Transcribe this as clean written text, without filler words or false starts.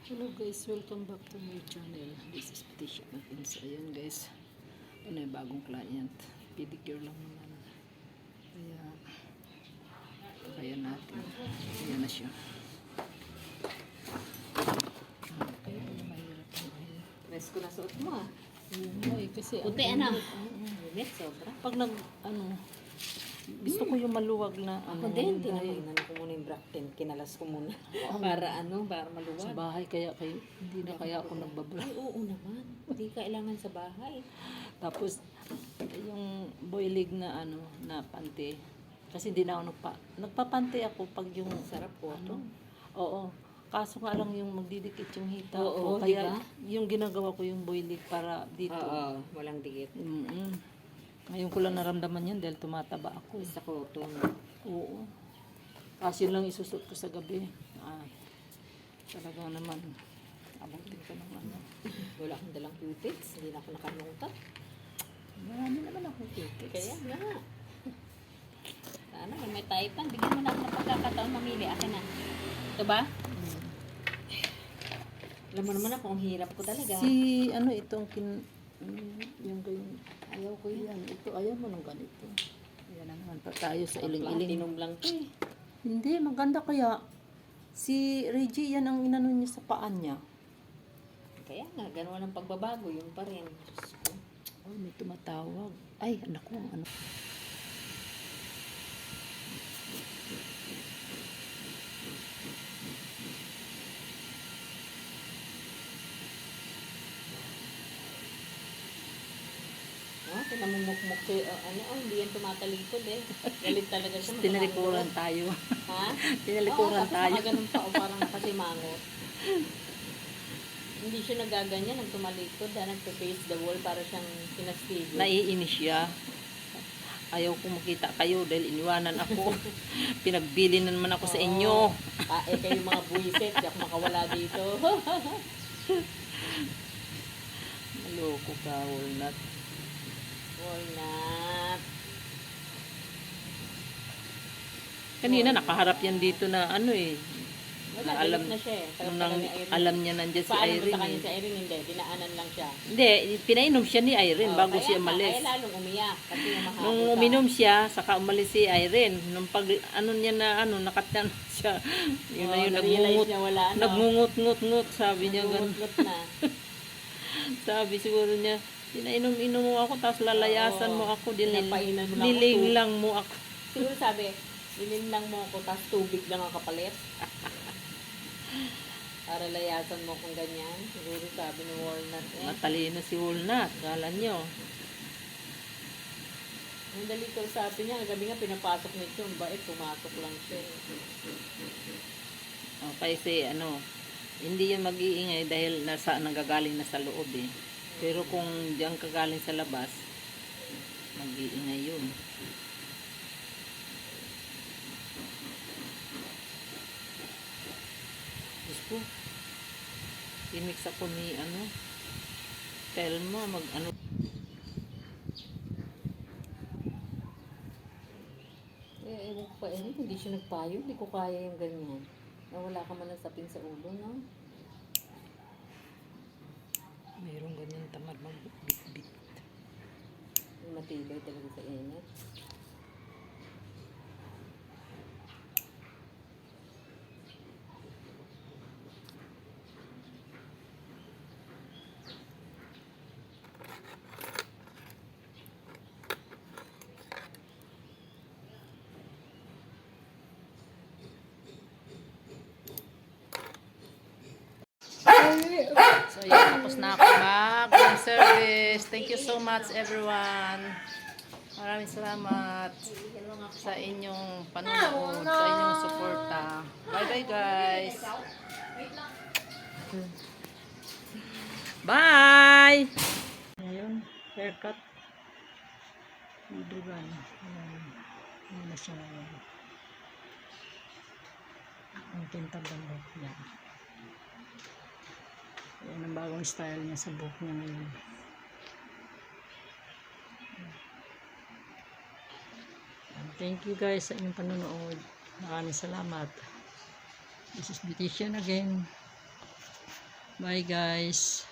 Hello guys, welcome back to my channel. This is Patricia Martins. Ayan guys, ano yung bagong client, pedicure lang naman, kaya natin. Ayan na siya. Okay, mahirap. Rest ko na suot mo ah. Kasi Puti ano? Init sobra. pag gusto ko yung maluwag na Ako din, tinangin ko muna yung Bracten. Kinalas ko muna. Para sa maluwag. bahay, hindi na kaya ako nagbabra. Ay, oo naman. Hindi kailangan sa bahay. Tapos yung boilig na na panty, kasi hindi na ako nagpapanty ako pag yung Sarap po ito. oo, kaso nga lang yung magdidikit yung hita Oo, ko, kaya diba? yung ginagawa ko yung boilig para dito. Oo, walang dikit. Ngayon ko lang naramdaman yan dahil tumataba ako. Isa ko ito. Oo, kasi yun lang isusot ko sa gabi. Talaga naman abutin ko ng Wala akong dalang cutics. Hindi na ako nakalungkat. marami naman akong tickets. Kaya nga. Sana may taipan. Bigyan mo na ako ng pagkakataon mamili. Akin na. Ito ba? Alam mo naman ako, ang hirap ko talaga. Itong yung ganyan, ayaw ko yan. Ito, ayaw mo ng ganito. Yan na naman pa tayo sa iling-iling. Platinum lang to eh. Hindi, maganda kaya. Si Reggie, yan ang inano niya sa paan niya. Kaya nga, gano'n ang pagbabago, yun pa rin. Diyos ko. Oh, may tumatawag. Ay, anak ko, ano. Pinamumukmuk siya, hindi yan tumatalikod eh. Galit talaga siya. Tinalikuran tayo. Ha? Tinalikuran tayo. Tapos ganun pa, parang nakasimangot. Hindi siya nagaganyan, nang tumalikod, nagpa-face the wall, para siyang pinastigil. Naiinis siya. Ayaw ko makita kayo dahil iniwanan ako. Pinagbili na naman ako sa inyo. Kayo mga buwisit, di ako makawala dito. Maloko ka, walnut. Walnut. Kanina nakaharap yan dito na Wala, alam galit na siya eh. nung alam niya nandiyan si Paano mo Irene. sa kanya si Irene? Hindi, dinaanan lang siya. Hindi, pinainom siya ni Irene bago Kaya siya nga, umalis. Kaya lalong umiyak. Kasi mahaba Nung ka. uminom siya, saka umalis si Irene. Nung pag niya na nakatan siya. Yun na yung na-realize niya wala, nagngungut-ngut-ngut, sabi niya ganun. Nagmumutlut na. Sabi siguro niya, pinainom-inom mo ako, tapos lalayasan mo ako, Pinapainan mo lang ako. niling lang mo ako. Siguro sabi, lang mo ako, tapos tubig lang ang kapalit. Para layasan mo kung ganyan. Siguro sabi ni Walnut eh. Matalino si Walnut, kala nyo. Ang dali ko sabi niya, gabi nga pinapasok nito, yung bait, pumasok lang siya. Kasi hindi yan mag-iingay dahil nanggagaling na sa loob eh. Pero kung diyan kagaling sa labas, mag-iingay yun. Diyos ko, imix ako ni Telma, Ewan ko pa hindi siya nagpayo, hindi ko kaya yung ganyan. Wala ka man ng sapin sa ulo, no? mayroong ganyan tamad magbitbit. Matibay talaga sa init. So yun, tapos na ako mag-room service. Thank you so much everyone. Maraming salamat sa inyong panonood, sa inyong suporta. Bye bye guys. Bye! Ngayon, haircut. Diban. Ayan na siya ngayon. Ang tintag ng buhok niya. Ayan ang bagong style niya sa buhok niya ngayon. Thank you guys sa inyong panonood. Maraming salamat. This is Beautician again. Bye guys.